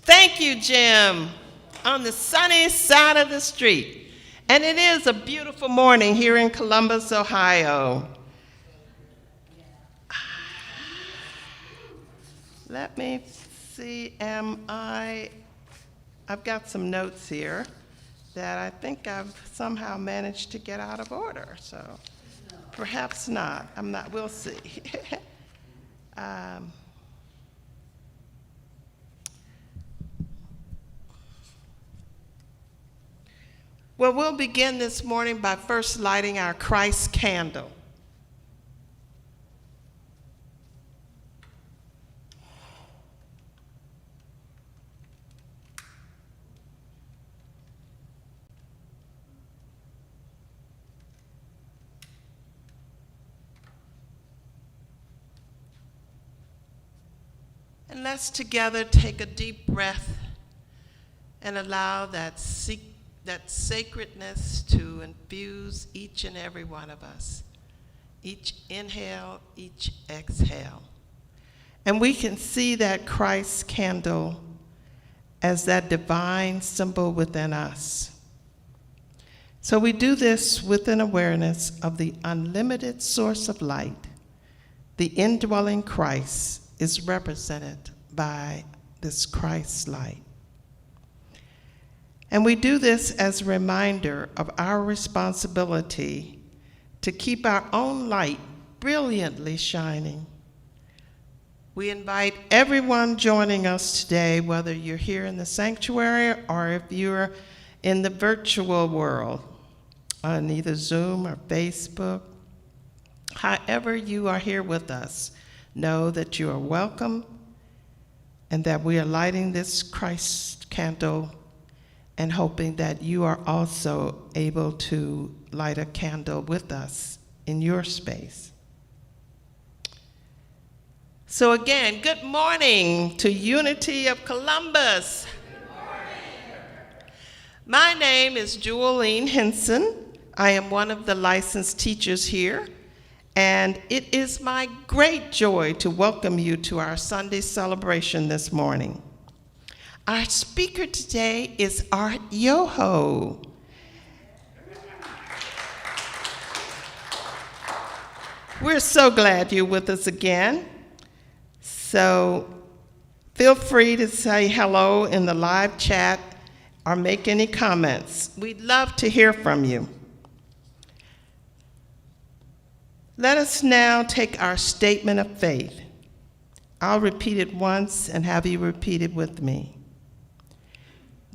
Thank you, Jim, on the sunny side of the street. And it is a beautiful morning here in Columbus, Ohio. Let me see, I've got some notes here that I think I've somehow managed to get out of order, so perhaps not. We'll see. Well, we'll begin this morning by first lighting our Christ candle. And let's together take a deep breath and allow that sacredness to infuse each and every one of us. Each inhale, each exhale. And we can see that Christ candle as that divine symbol within us. So we do this with an awareness of the unlimited source of light. The indwelling Christ is represented by this Christ light. And we do this as a reminder of our responsibility to keep our own light brilliantly shining. We invite everyone joining us today, whether you're here in the sanctuary or if you're in the virtual world, on either Zoom or Facebook, however you are here with us, know that you are welcome and that we are lighting this Christ candle and hoping that you are also able to light a candle with us in your space. So again, good morning to Unity of Columbus. Good morning. My name is Julienne Henson. I am one of the licensed teachers here, and it is my great joy to welcome you to our Sunday celebration this morning. Our speaker today is Art Yoho. We're so glad you're with us again. So feel free to say hello in the live chat or make any comments. We'd love to hear from you. Let us now take our statement of faith. I'll repeat it once and have you repeat it with me.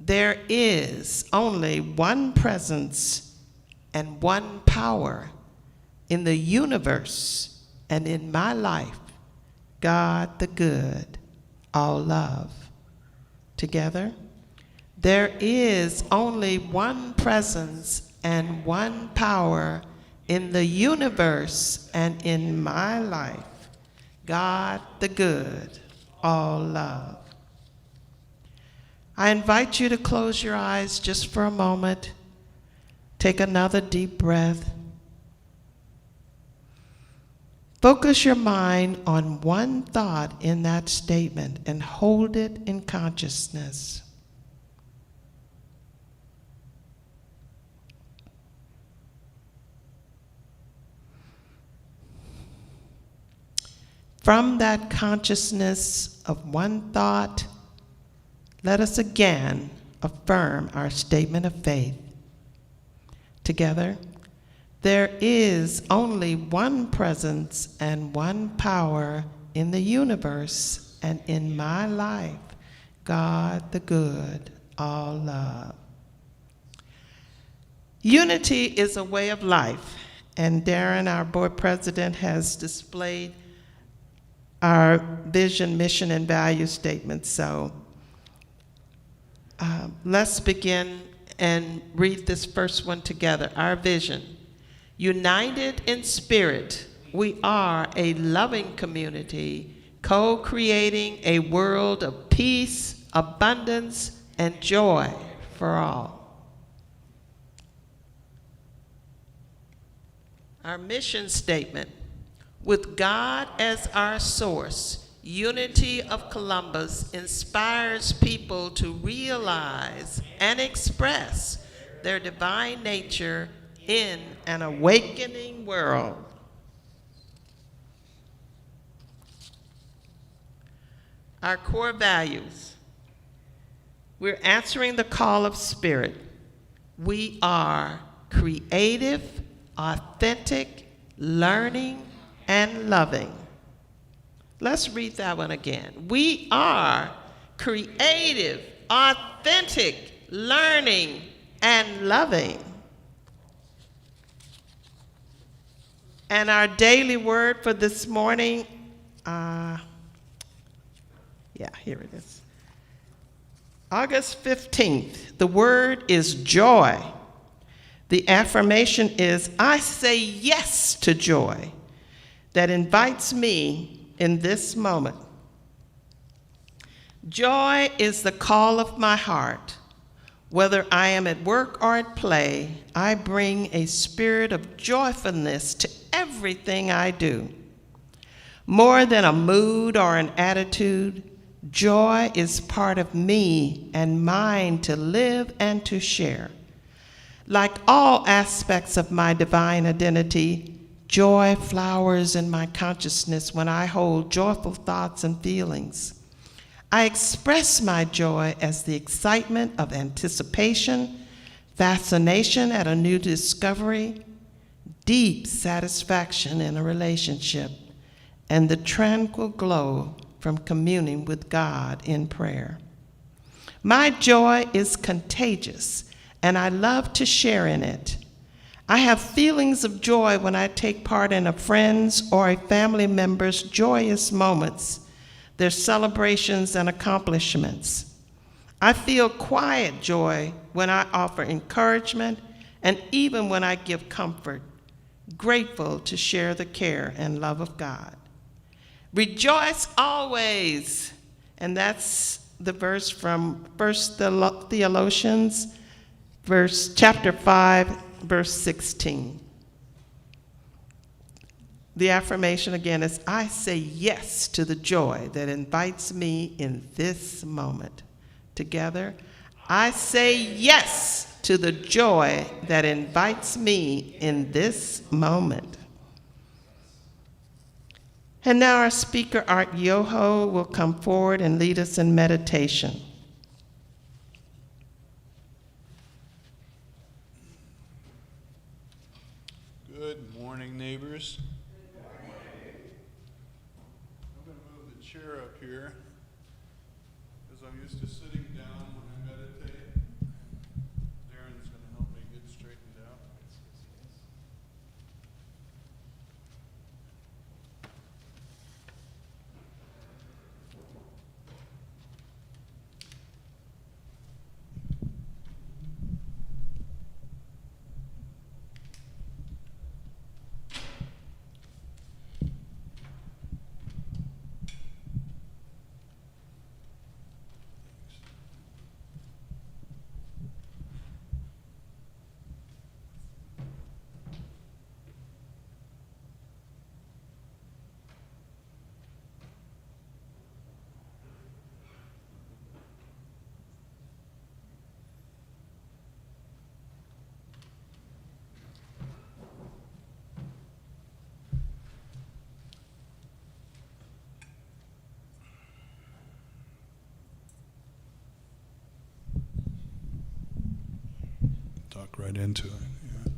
There is only one presence and one power in the universe and in my life, God the good, all love. Together, there is only one presence and one power in the universe and in my life, God the good, all love. I invite you to close your eyes just for a moment. Take another deep breath. Focus your mind on one thought in that statement and hold it in consciousness. From that consciousness of one thought, let us again affirm our statement of faith. Together, there is only one presence and one power in the universe and in my life, God the good, all love. Unity is a way of life, and Darren, our board president, has displayed our vision, mission, and value statement. So let's begin and read this first one together. Our vision. United in spirit, we are a loving community, co-creating a world of peace, abundance, and joy for all. Our mission statement. With God as our source, Unity of Columbus inspires people to realize and express their divine nature in an awakening world. Our core values. We're answering the call of spirit. We are creative, authentic, learning, and loving. Let's read that one again. We are creative, authentic, learning, and loving. And our daily word for this morning, here it is. August 15th, the word is joy. The affirmation is, I say yes to joy that invites me in this moment. Joy is the call of my heart. Whether I am at work or at play, I bring a spirit of joyfulness to everything I do. More than a mood or an attitude, joy is part of me and mine to live and to share. Like all aspects of my divine identity, joy flowers in my consciousness when I hold joyful thoughts and feelings. I express my joy as the excitement of anticipation, fascination at a new discovery, deep satisfaction in a relationship, and the tranquil glow from communing with God in prayer. My joy is contagious, and I love to share in it. I have feelings of joy when I take part in a friend's or a family member's joyous moments, their celebrations and accomplishments. I feel quiet joy when I offer encouragement and even when I give comfort, grateful to share the care and love of God. Rejoice always. And that's the verse from 1 Thessalonians, chapter 5, verse 16. The affirmation again is, I say yes to the joy that invites me in this moment. Together, I say yes to the joy that invites me in this moment. And now our speaker, Art Yoho, will come forward and lead us in meditation. Good morning, neighbors. I'm going to move the chair up here because I'm used to sitting down when I meditate. Darren's going to help me get straightened out. Talk right into it. Yeah.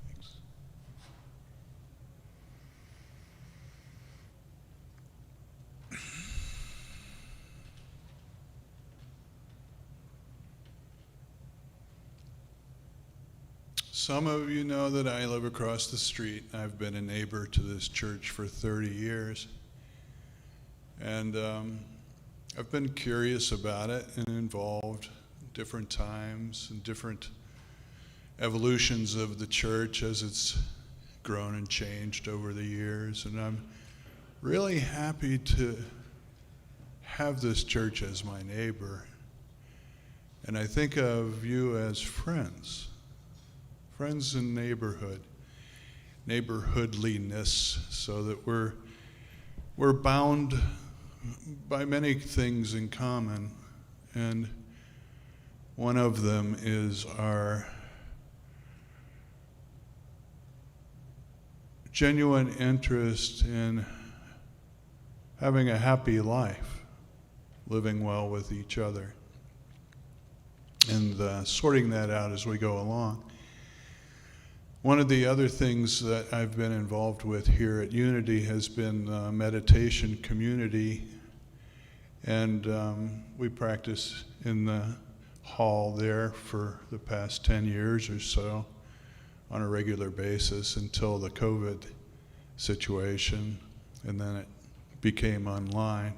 Thanks. Some of you know that I live across the street. I've been a neighbor to this church for 30 years. And I've been curious about it and involved different times and different evolutions of the church as it's grown and changed over the years. And I'm really happy to have this church as my neighbor. And I think of you as friends in neighborhood. neighborhoodliness, so that we're bound by many things in common, and one of them is our genuine interest in having a happy life, living well with each other, and sorting that out as we go along. One of the other things that I've been involved with here at Unity has been meditation community, and we practice in the hall there for the past 10 years or so on a regular basis until the COVID situation, and then it became online.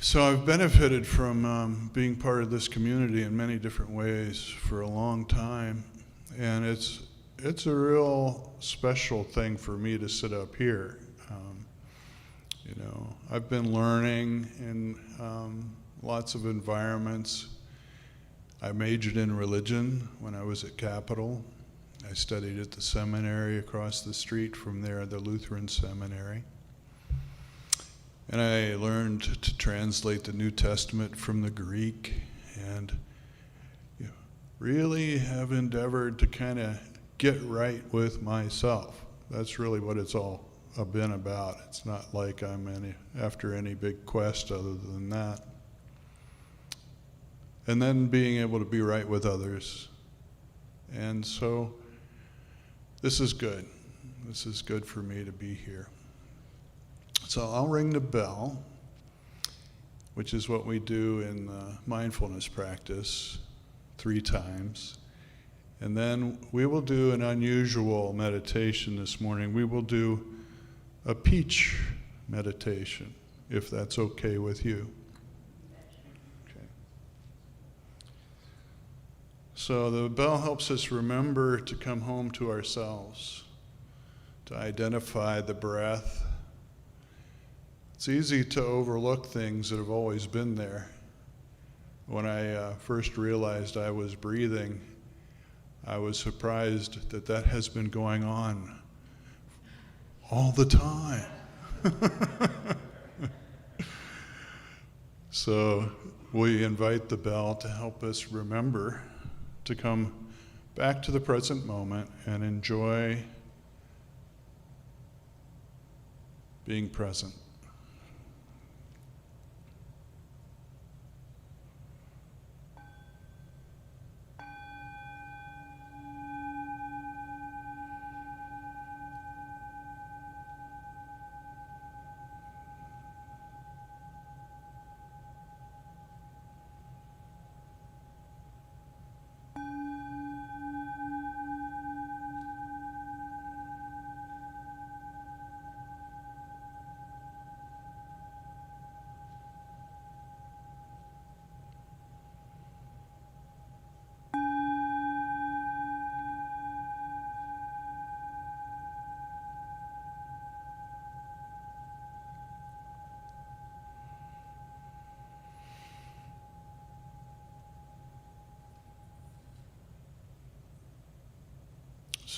So I've benefited from being part of this community in many different ways for a long time, and it's a real special thing for me to sit up here. I've been learning in lots of environments. I majored in religion when I was at Capitol. I studied at the seminary across the street from there, the Lutheran Seminary. And I learned to translate the New Testament from the Greek, and really have endeavored to kind of get right with myself. That's really what it's all been about. It's not like I'm after any big quest other than that. And then being able to be right with others. And so this is good. This is good for me to be here. So I'll ring the bell, which is what we do in mindfulness practice 3 times. And then we will do an unusual meditation this morning. We will do a peach meditation, if that's okay with you. Okay. So the bell helps us remember to come home to ourselves, to identify the breath. It's easy to overlook things that have always been there. When I first realized I was breathing, I was surprised that has been going on all the time. So we invite the bell to help us remember to come back to the present moment and enjoy being present.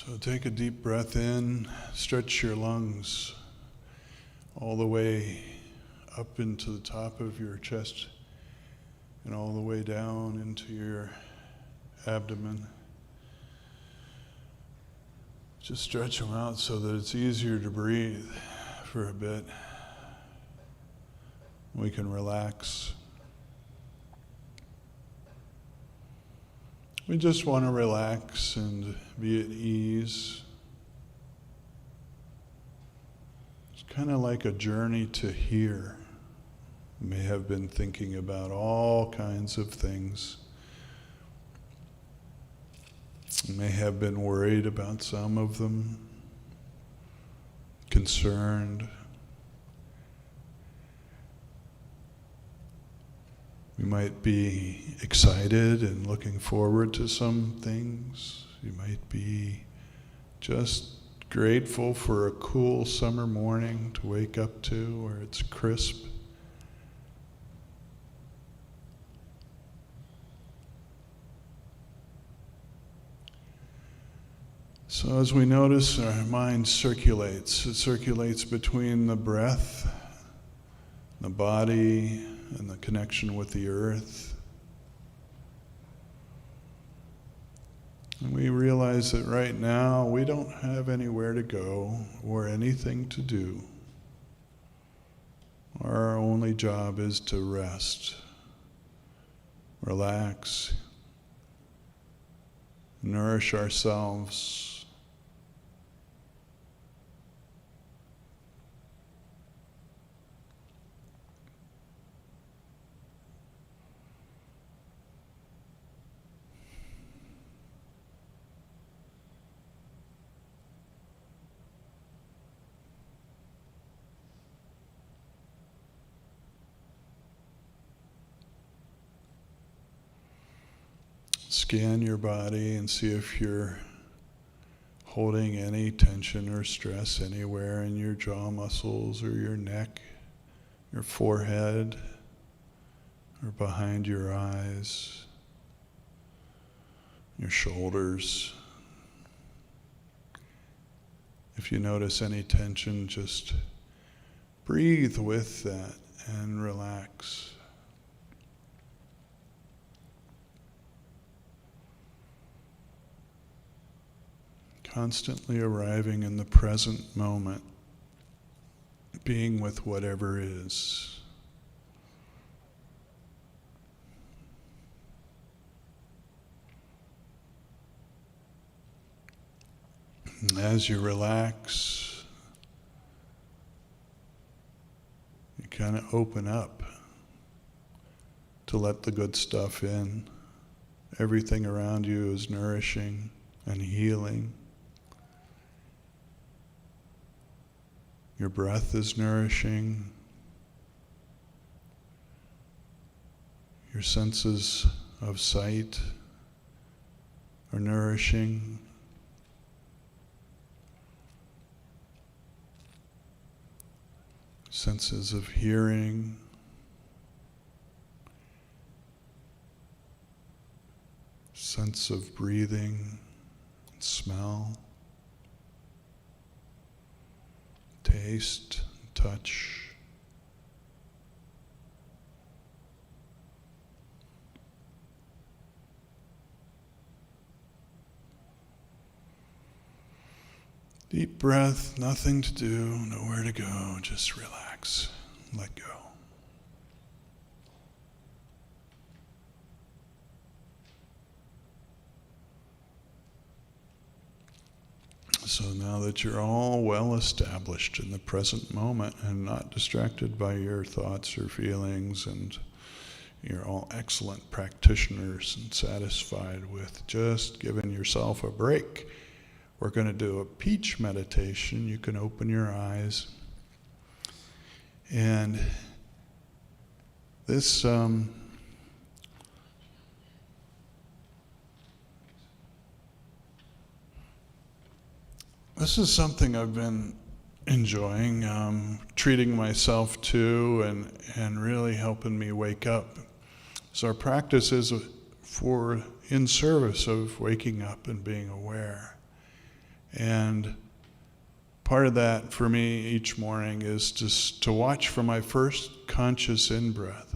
So take a deep breath in, stretch your lungs all the way up into the top of your chest and all the way down into your abdomen. Just stretch them out so that it's easier to breathe for a bit. We can relax. We just want to relax and be at ease. It's kind of like a journey to here. You may have been thinking about all kinds of things. You may have been worried about some of them, concerned. You might be excited and looking forward to some things. You might be just grateful for a cool summer morning to wake up to where it's crisp. So as we notice, our mind circulates. It circulates between the breath, the body, and the connection with the earth. And we realize that right now we don't have anywhere to go or anything to do. Our only job is to rest, relax, nourish ourselves. Scan your body and see if you're holding any tension or stress anywhere in your jaw muscles or your neck, your forehead, or behind your eyes, your shoulders. If you notice any tension, just breathe with that and relax. Constantly arriving in the present moment, being with whatever is. And as you relax, you kind of open up to let the good stuff in. Everything around you is nourishing and healing. Your breath is nourishing. Your senses of sight are nourishing. Senses of hearing. Sense of breathing, smell. Taste, touch. Deep breath, nothing to do, nowhere to go, just relax, let go. So now that you're all well established in the present moment and not distracted by your thoughts or feelings, and you're all excellent practitioners and satisfied with just giving yourself a break, we're going to do a peach meditation. You can open your eyes. And this this is something I've been enjoying, treating myself to and really helping me wake up. So our practice is in service of waking up and being aware. And part of that for me each morning is just to watch for my first conscious in-breath.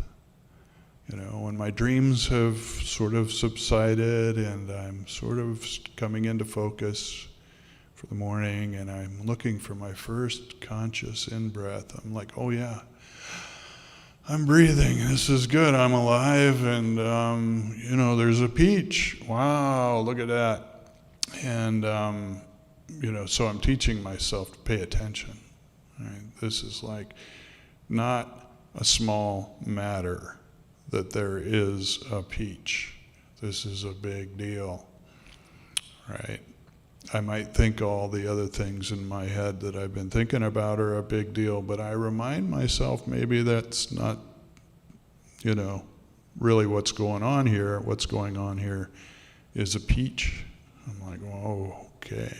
You know, when my dreams have sort of subsided and I'm sort of coming into focus for the morning and I'm looking for my first conscious in-breath, I'm like, oh yeah, I'm breathing, this is good, I'm alive, and there's a peach, wow, look at that. And so I'm teaching myself to pay attention. Right? This is like not a small matter that there is a peach. This is a big deal, right? I might think all the other things in my head that I've been thinking about are a big deal, but I remind myself maybe that's not, really what's going on here. What's going on here is a peach. I'm like, oh, okay.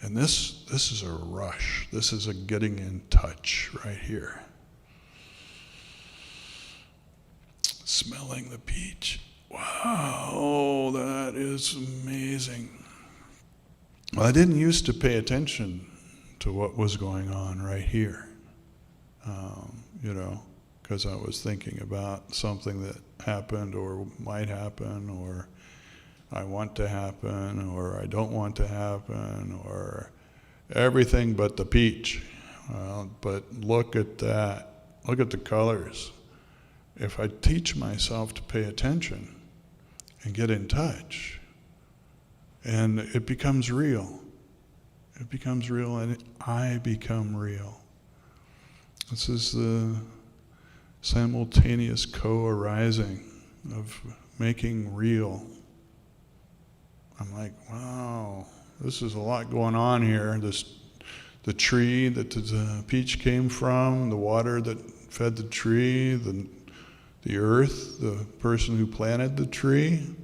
And this is a rush. This is a getting in touch right here. Smelling the peach. Wow, that is amazing. Well, I didn't used to pay attention to what was going on right here, because I was thinking about something that happened or might happen, or I want to happen, or I don't want to happen, or everything but the peach. But look at that. Look at the colors. If I teach myself to pay attention and get in touch, and it becomes real. It becomes real, and I become real. This is the simultaneous co-arising of making real. I'm like, wow, this is a lot going on here. The tree that the peach came from, the water that fed the tree, the earth, the person who planted the tree,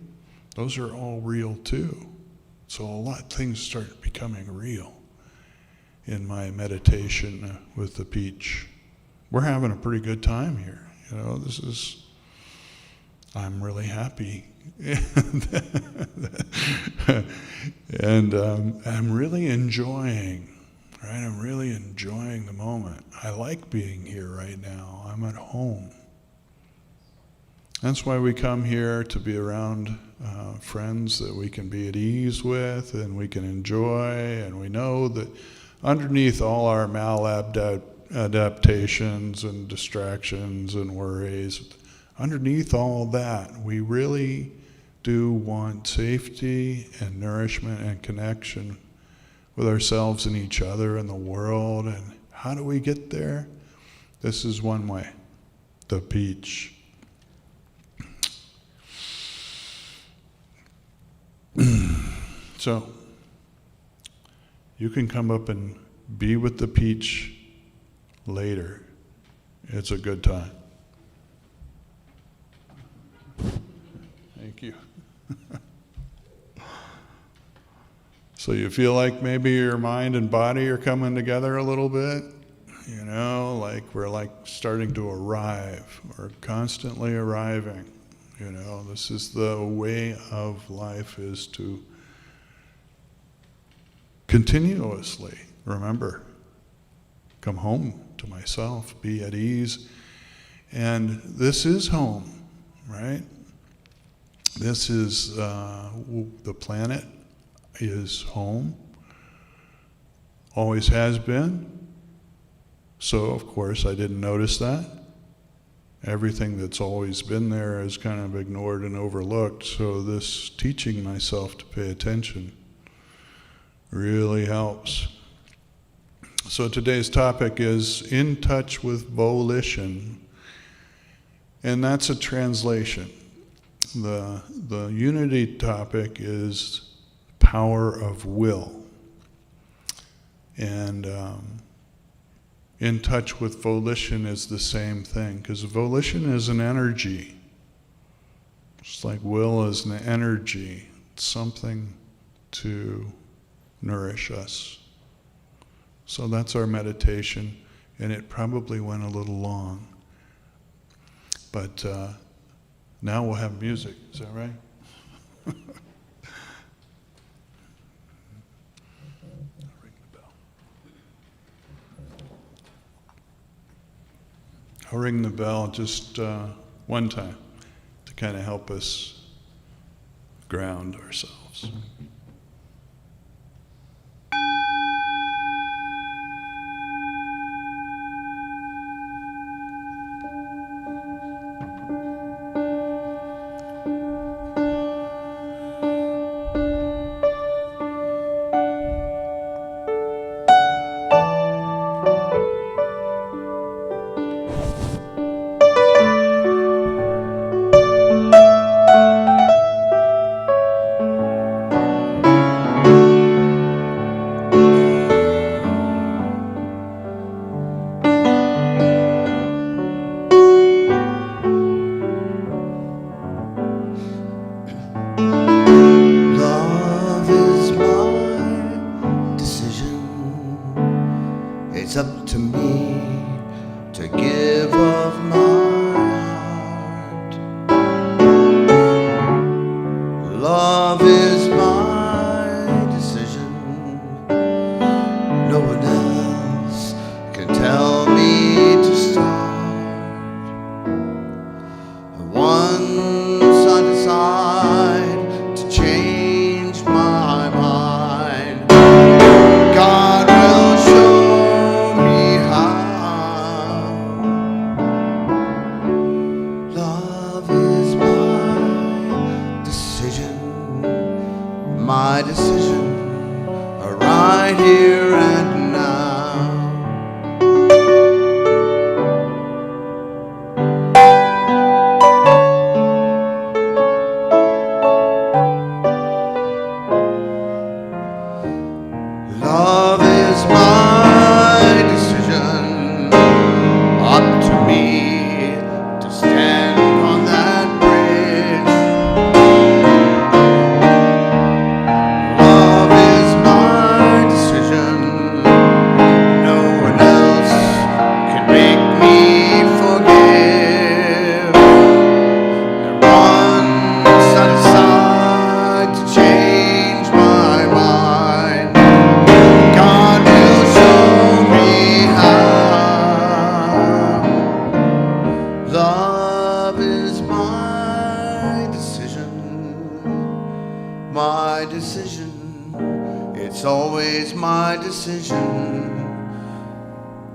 those are all real too. So a lot of things start becoming real in my meditation with the peach. We're having a pretty good time here. I'm really happy. And I'm really enjoying, right? I'm really enjoying the moment. I like being here right now. I'm at home. That's why we come here, to be around friends that we can be at ease with and we can enjoy, and we know that underneath all our maladaptations and distractions and worries, underneath all that, we really do want safety and nourishment and connection with ourselves and each other and the world. And how do we get there? This is one way, the peach. So, you can come up and be with the peach later. It's a good time. Thank you. So you feel like maybe your mind and body are coming together a little bit? Like we're like starting to arrive. We're constantly arriving. This is the way of life, is to continuously remember, come home to myself, be at ease. And this is home, right? This is, the planet is home, always has been. So, of course, I didn't notice that. Everything that's always been there is kind of ignored and overlooked. So this teaching myself to pay attention really helps. So today's topic is In Touch with Volition, and that's a translation. The unity topic is power of will. And in touch with volition is the same thing, because volition is an energy. Just like will is an energy, it's something to nourish us. So that's our meditation, and it probably went a little long. But now we'll have music, is that right? I'll ring the bell just one time to kind of help us ground ourselves. It's up to me to give of my heart. Love is my decision.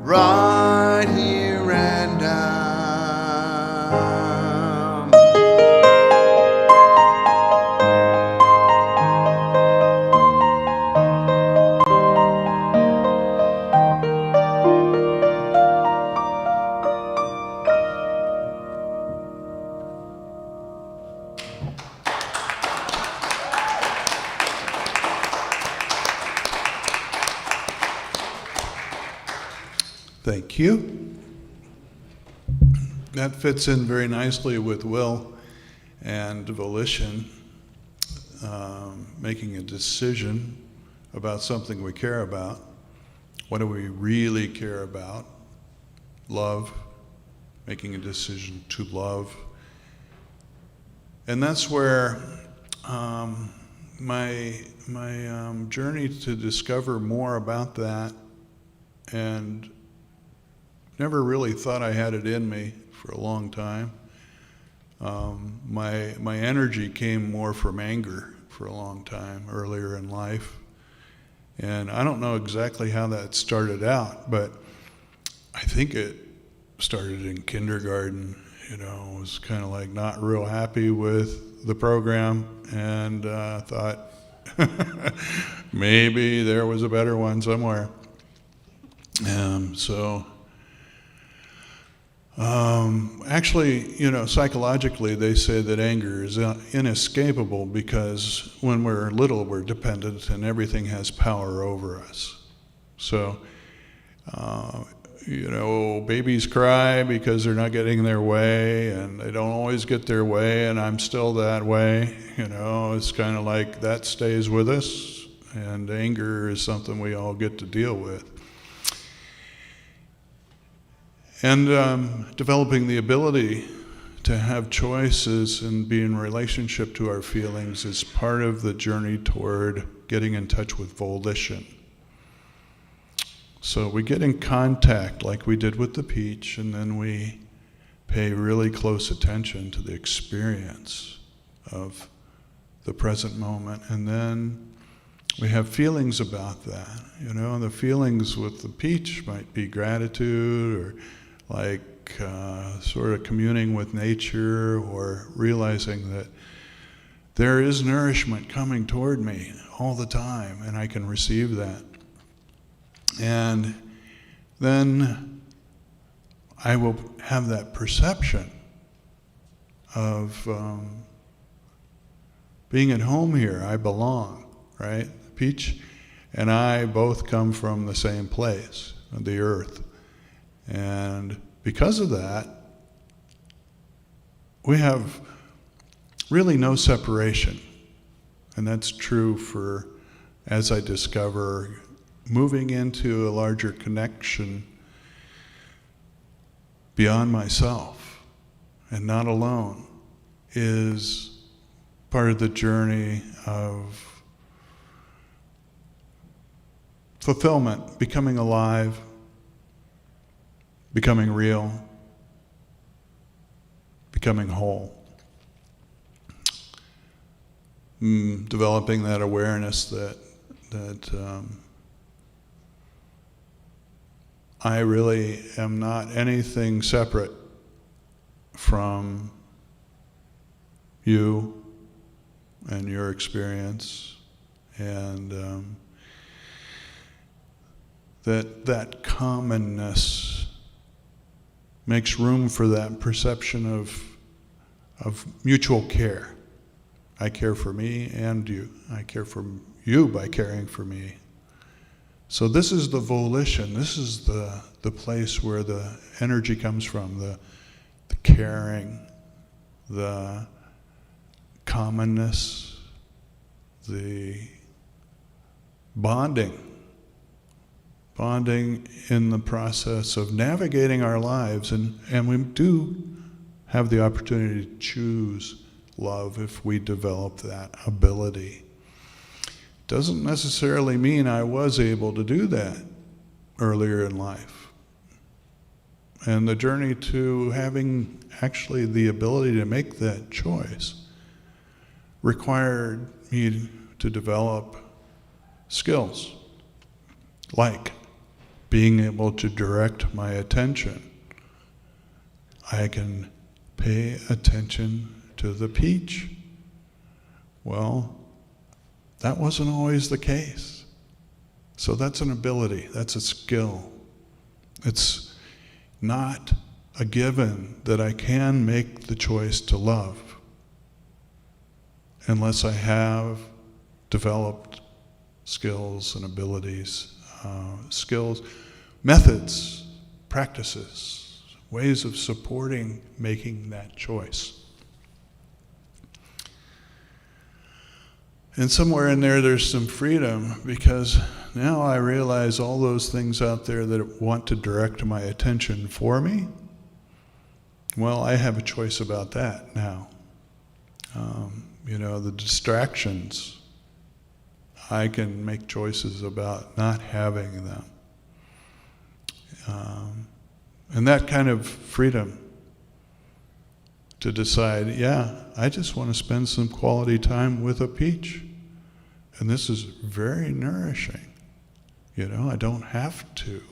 right here and now. Thank you. That fits in very nicely with will and volition, making a decision about something we care about. What do we really care about? Love, making a decision to love. And that's where my journey to discover more about that, and never really thought I had it in me for a long time. My energy came more from anger for a long time earlier in life. And I don't know exactly how that started out, but I think it started in kindergarten. You know, I was kind of like not real happy with the program, and thought maybe there was a better one somewhere. Actually, you know, psychologically, they say that anger is inescapable because when we're little, we're dependent and everything has power over us. So, you know, babies cry because they're not getting their way, and they don't always get their way, and I'm still that way. You know, it's kind of like that stays with us, and anger is something we all get to deal with. And developing the ability to have choices and be in relationship to our feelings is part of the journey toward getting in touch with volition. So we get in contact like we did with the peach, and then we pay really close attention to the experience of the present moment. And then we have feelings about that. You know, the feelings with the peach might be gratitude, or like sort of communing with nature, or realizing that there is nourishment coming toward me all the time, and I can receive that. And then I will have that perception of being at home here. I belong, right? Peach and I both come from the same place, the earth. And because of that, we have really no separation. And that's true for, as I discover, moving into a larger connection beyond myself and not alone is part of the journey of fulfillment, becoming alive, becoming real, becoming whole. Developing that awareness that I really am not anything separate from you and your experience, and that commonness makes room for that perception of mutual care. I care for me and you. I care for you by caring for me. So this is the volition. This is the place where the energy comes from, the caring, the commonness, the bonding in the process of navigating our lives. And we do have the opportunity to choose love if we develop that ability. Doesn't necessarily mean I was able to do that earlier in life. And the journey to having actually the ability to make that choice required me to develop skills like being able to direct my attention. I can pay attention to the peach. Well, that wasn't always the case. So that's an ability, that's a skill. It's not a given that I can make the choice to love unless I have developed skills and abilities, skills, methods, practices, ways of supporting making that choice. And somewhere in there, there's some freedom, because now I realize all those things out there that want to direct my attention for me, well, I have a choice about that now. The distractions, I can make choices about not having them. And that kind of freedom to decide, yeah, I just want to spend some quality time with a peach. And this is very nourishing. I don't have to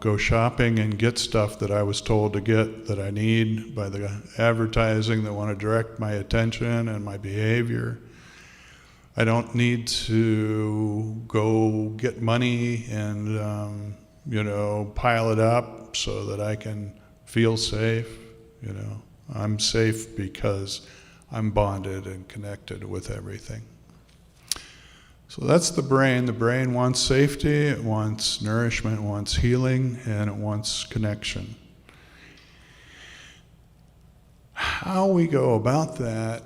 go shopping and get stuff that I was told to get that I need by the advertising that want to direct my attention and my behavior. I don't need to go get money and pile it up so that I can feel safe. I'm safe because I'm bonded and connected with everything. So that's the brain. The brain wants safety, it wants nourishment, it wants healing, and it wants connection. How we go about that,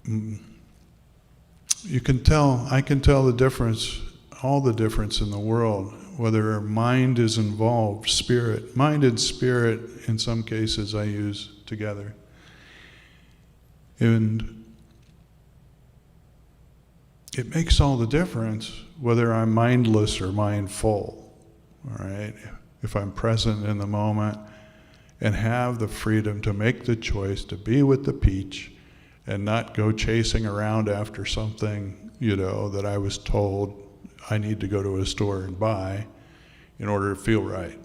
I can tell the difference, all the difference in the world, whether mind is involved, spirit. Mind and spirit, in some cases, I use together. And it makes all the difference whether I'm mindless or mindful, all right? If I'm present in the moment and have the freedom to make the choice to be with the peach and not go chasing around after something, that I was told I need to go to a store and buy in order to feel right.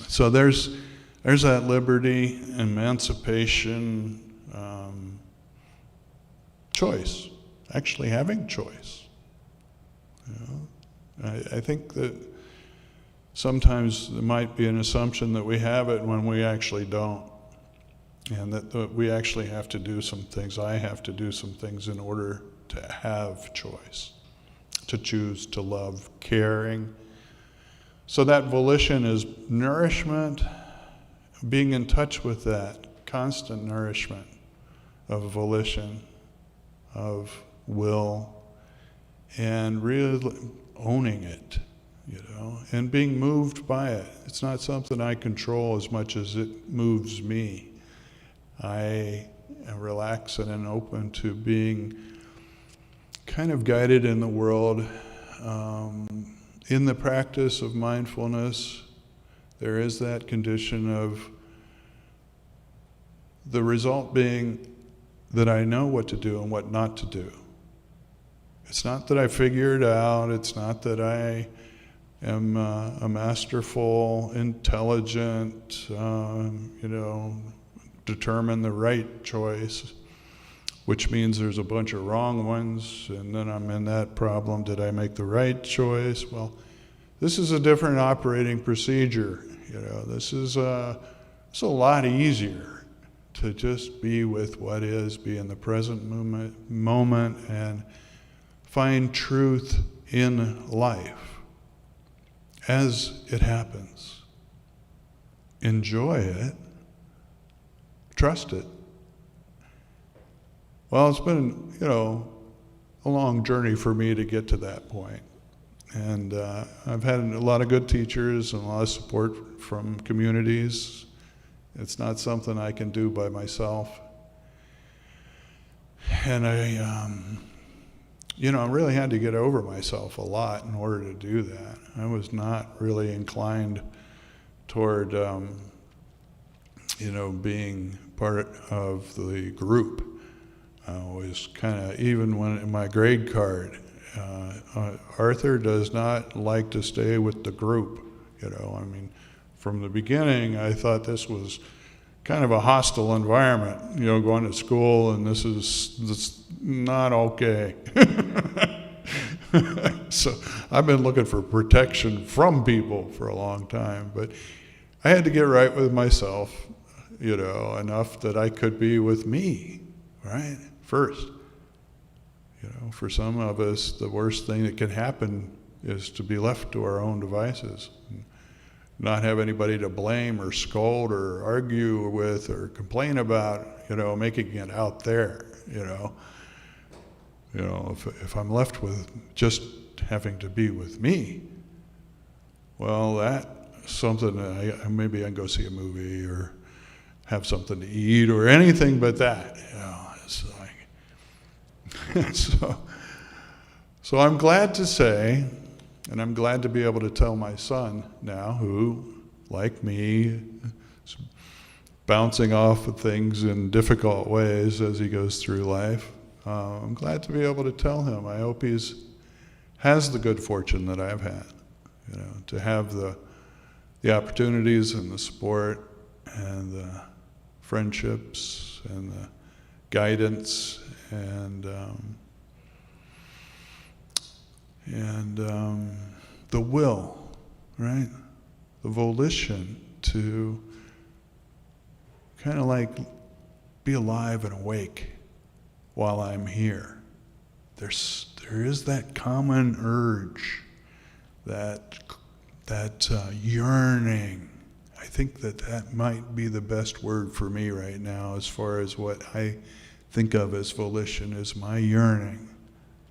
So there's that liberty, emancipation, choice, actually having choice. I think that sometimes there might be an assumption that we have it when we actually don't, and that we actually have to do some things. I have to do some things in order to have choice, to choose to love, caring. So that volition is nourishment, being in touch with that constant nourishment of volition, of will, and really owning it, and being moved by it. It's not something I control as much as it moves me. I am relaxed and open to being kind of guided in the world. In the practice of mindfulness, there is that condition of the result being that I know what to do and what not to do. It's not that I figure it out. It's not that I am a masterful, intelligent, determine the right choice, which means there's a bunch of wrong ones, and then I'm in that problem. Did I make the right choice? Well, this is a different operating procedure. This is it's a lot easier to just be with what is, be in the present moment, and find truth in life as it happens. Enjoy it. Trust it. Well, it's been, a long journey for me to get to that point. And I've had a lot of good teachers and a lot of support from communities. It's not something I can do by myself. And I really had to get over myself a lot in order to do that. I was not really inclined toward, being part of the group. was kind of, even when in my grade card, Arthur does not like to stay with the group. You know, I mean, from the beginning, I thought this was kind of a hostile environment, you know, going to school, and this is not okay. So I've been looking for protection from people for a long time, but I had to get right with myself, you know, enough that I could be with me, right, first. You know, for some of us, the worst thing that can happen is to be left to our own devices, and not have anybody to blame or scold or argue with or complain about, you know, making it out there, you know. You know, if I'm left with just having to be with me, well, that's something that maybe I can go see a movie or have something to eat or anything but that, you know. It's like, so I'm glad to say, and I'm glad to be able to tell my son now, who, like me, is bouncing off of things in difficult ways as he goes through life. I'm glad to be able to tell him. I hope has the good fortune that I've had, you know, to have the opportunities and the support and the friendships and the guidance and the will, right? The volition to kind of like be alive and awake while I'm here. There is that common urge, that yearning. I think that might be the best word for me right now as far as what I think of as volition, is my yearning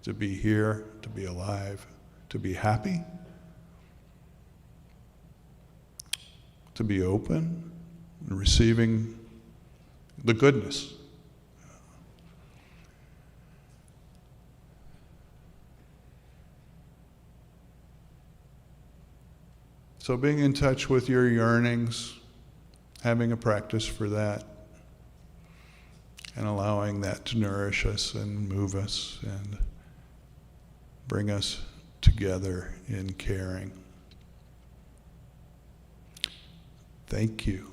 to be here, to be alive, to be happy, to be open and receiving the goodness. So being in touch with your yearnings, having a practice for that, and allowing that to nourish us and move us and bring us together in caring. Thank you.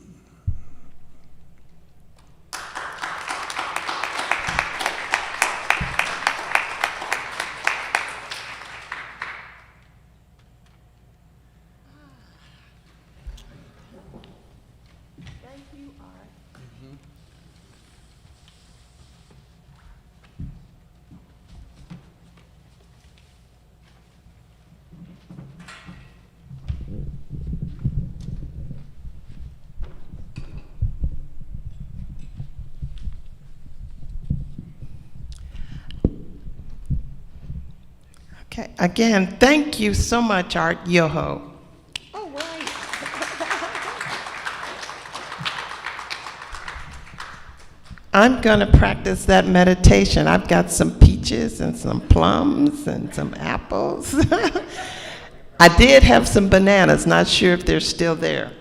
Okay, again, thank you so much, Art Yoho. Oh, right. I'm going to practice that meditation. I've got some peaches and some plums and some apples. I did have some bananas, not sure if they're still there.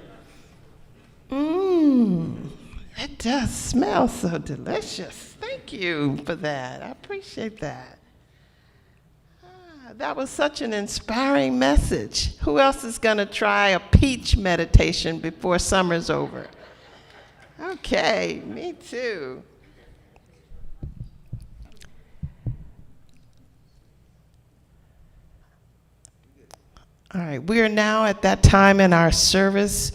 It does smell so delicious. Thank you for that. I appreciate that. That was such an inspiring message. Who else is going to try a peach meditation before summer's over? Okay, me too. All right, we are now at that time in our service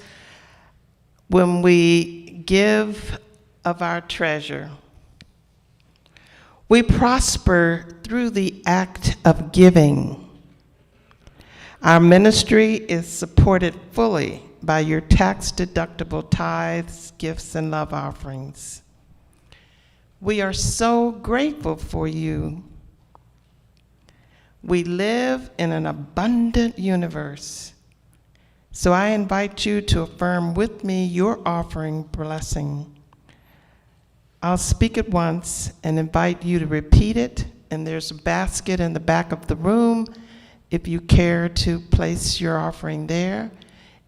when we give of our treasure. We prosper through the act of giving. Our ministry is supported fully by your tax-deductible tithes, gifts, and love offerings. We are so grateful for you. We live in an abundant universe. So I invite you to affirm with me your offering blessing. I'll speak it once and invite you to repeat it, and there's a basket in the back of the room if you care to place your offering there.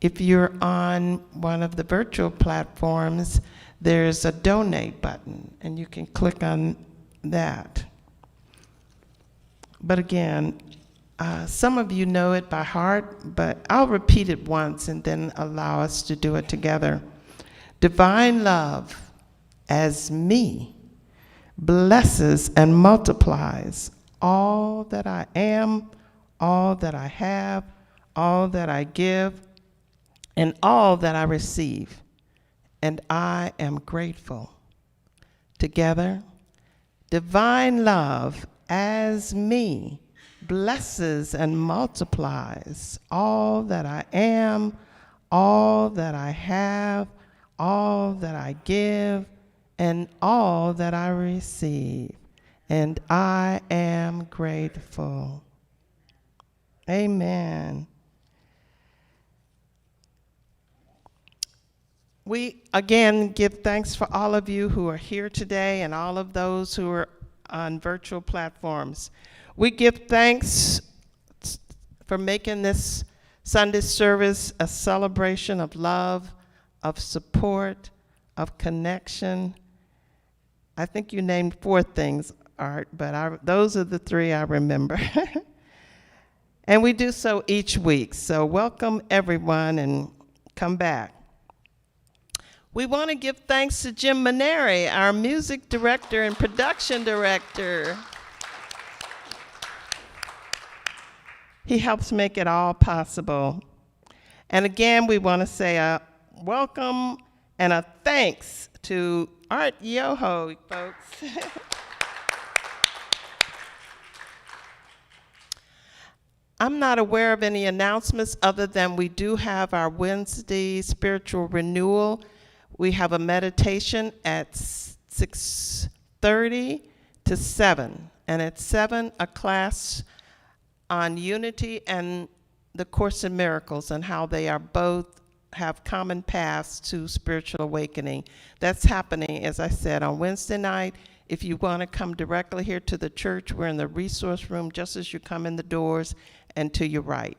If you're on one of the virtual platforms, there's a donate button, and you can click on that. But again, some of you know it by heart, but I'll repeat it once and then allow us to do it together. Divine love as me blesses and multiplies all that I am, all that I have, all that I give, and all that I receive, and I am grateful. Together, divine love as me blesses and multiplies all that I am, all that I have, all that I give, and all that I receive, and I am grateful. Amen. We again give thanks for all of you who are here today and all of those who are on virtual platforms. We give thanks for making this Sunday service a celebration of love, of support, of connection. I think you named 4 things, Art, but those are the 3 I remember. And we do so each week. So welcome everyone and come back. We want to give thanks to Jim Maneri, our music director and production director. He helps make it all possible. And again, we want to say a welcome and a thanks to Art Yoho, folks. I'm not aware of any announcements other than we do have our Wednesday spiritual renewal. We have a meditation at 6:30 to 7, and at 7, a class on unity and the Course in Miracles and how they are both have common paths to spiritual awakening. That's happening, as I said, on Wednesday night. If you want to come directly here to the church, we're in the resource room just as you come in the doors and to your right.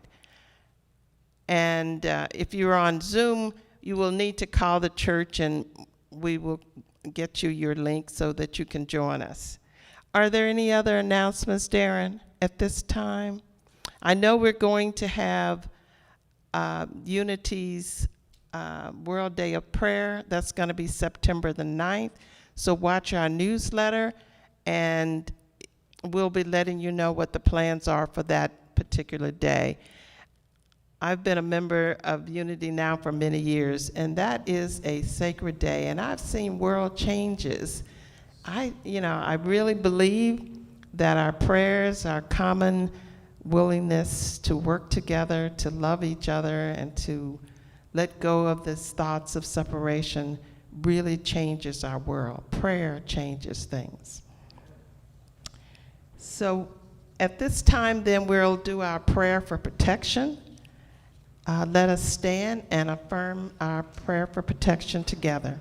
And if you're on Zoom, you will need to call the church and we will get you your link so that you can join us. Are there any other announcements, Darren, at this time? I know we're going to have Unity's World Day of Prayer. That's going to be September the 9th. So watch our newsletter and we'll be letting you know what the plans are for that particular day. I've been a member of Unity now for many years, and that is a sacred day, and I've seen world changes. I really believe that our prayers, our common willingness to work together, to love each other, and to let go of this thoughts of separation really changes our world. Prayer changes things. So at this time, then, we'll do our prayer for protection. Let us stand and affirm our prayer for protection together.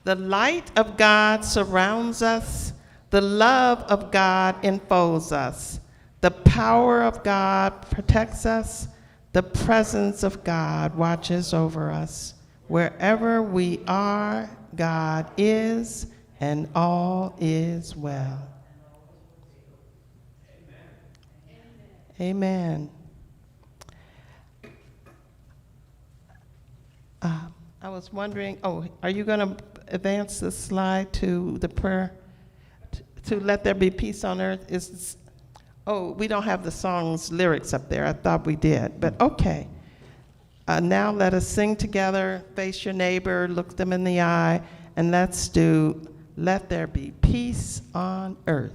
The light of God surrounds us. The love of God enfolds us. The power of God protects us. The presence of God watches over us. Wherever we are, God is, and all is well. Amen. I was wondering, are you going to advance the slide to the prayer? To let there be peace on earth? We don't have the song's lyrics up there. I thought we did, but okay. Now let us sing together, face your neighbor, look them in the eye, and let's do Let There Be Peace on Earth.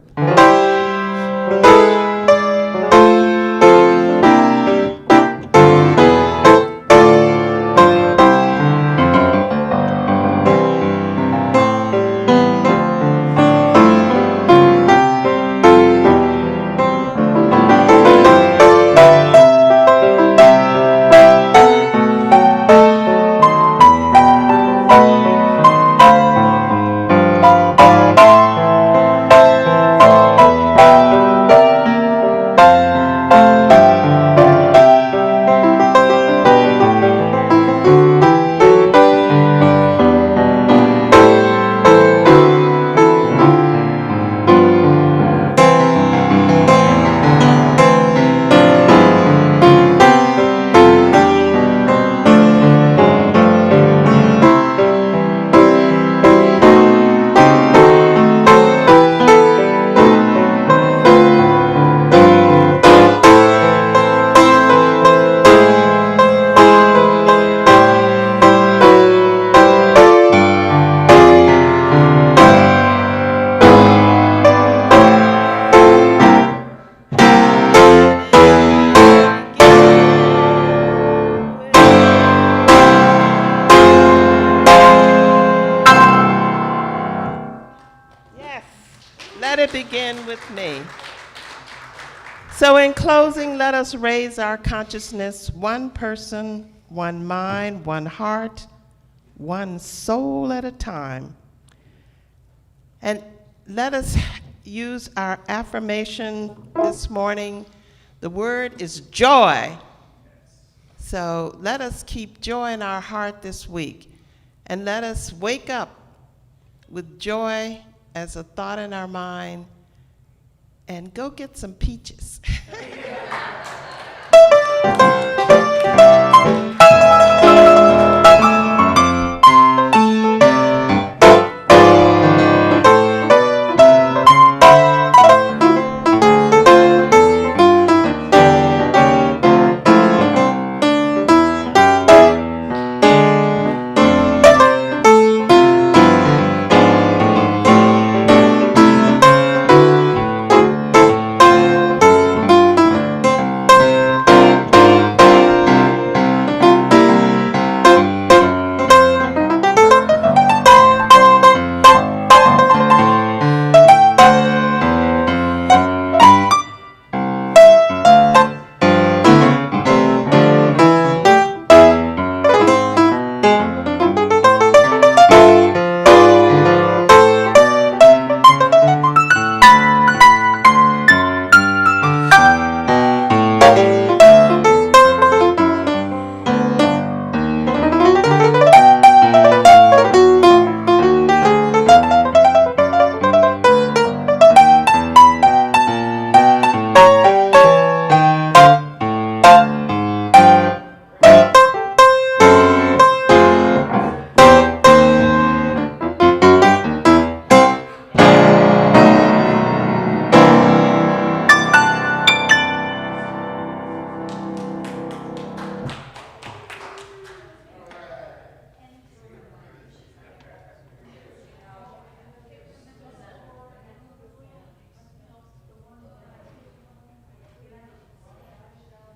begin with me. So in closing, let us raise our consciousness, one person, one mind, one heart, one soul at a time. And let us use our affirmation this morning. The word is joy. So let us keep joy in our heart this week. And let us wake up with joy as a thought in our mind and go get some peaches.